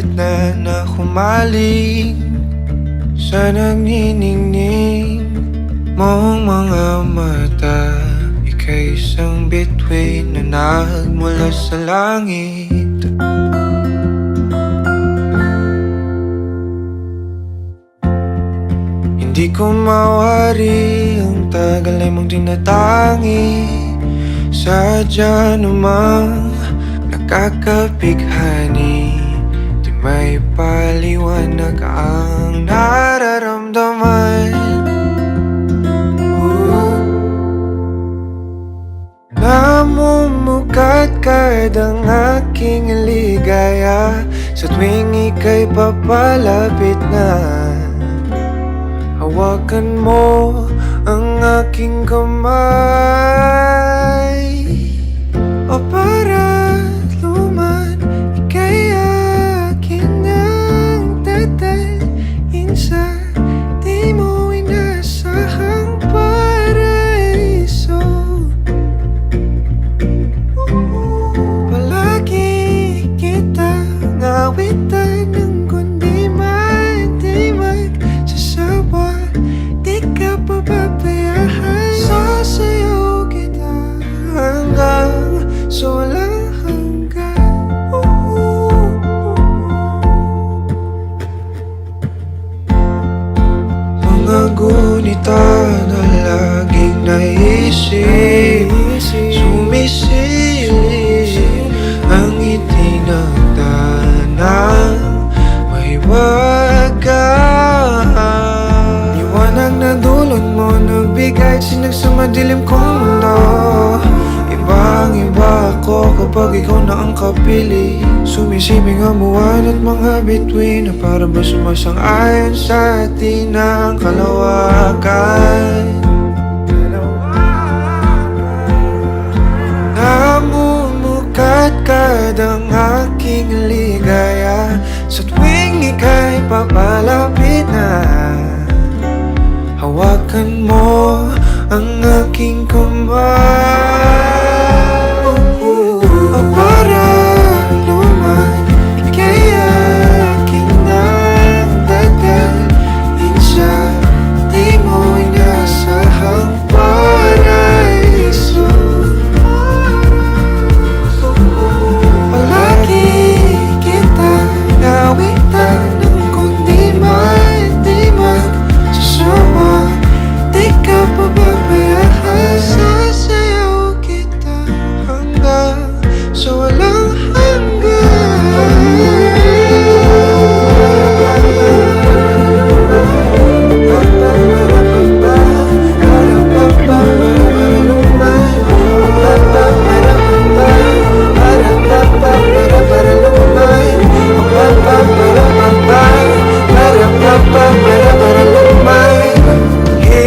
gitna na humaling sa nagniningning mong mga mata. Ika'y isang bituin na nagmula sa langit. Hindi ko mawari ang tagal ay mong tinatangi. Sadya namang nakakapighani, di may paliwanag ang nararamdaman. Namumukat kadang aking ligaya sa tuwing ika'y papalapit na. Hawakan mo ang aking kamay, o para luman, ika'y akin ang tatalin sa di mo inasahang paraiso. Palagi kitang awitan ng kundi man di magsasawa. Di ka pababayaan, sasayaw kita hanggang sa walang hanggan. Mga gunita na laging naisip, sumisilip ang itinagdanang mahiwagaan. Liwanag na dulot mo, nagbigay sinag sa madilim kong mundo. Ibang-iba ako kapag ikaw na ang kapiling. Sumisibing ang buwan at mga bituin na para ba sumasang-ayon sa atin ang kalawakan. Namumukat kadang aking ligaya sa tuwing ika'y papalapit na. Hawakan mo ang aking kamay, o para luman, ika'y akin ang dadalhin sa di mo inasahang paraiso. Palagi kitang awitan ng kundi man di magsasawa. Di ka pababayaan, sasayaw kita hanggang sa walang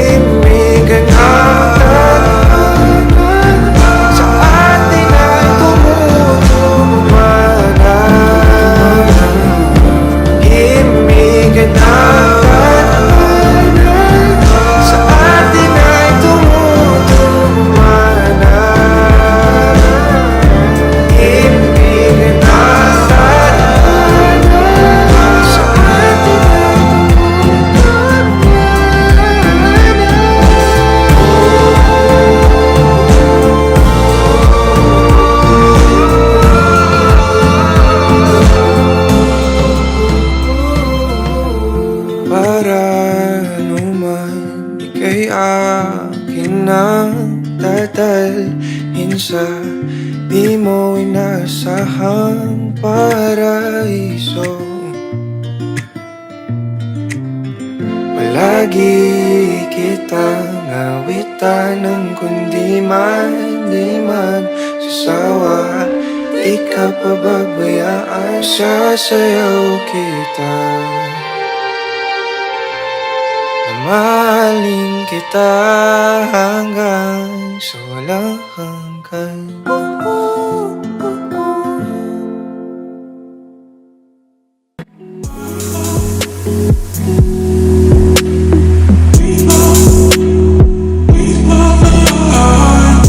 himigan sa atin ay tumutulumana. Himigan sa atin ay tumutulumana. Himigan sa atin ay para luman, ika'y akin ang tatalhin sa di mo inasahang paraiso. Palagi kitang awitan ng kundi man di magsasawa. Di ka pababayaan, sasayaw kita. Mahalin kita hanggang sa walang hanggan.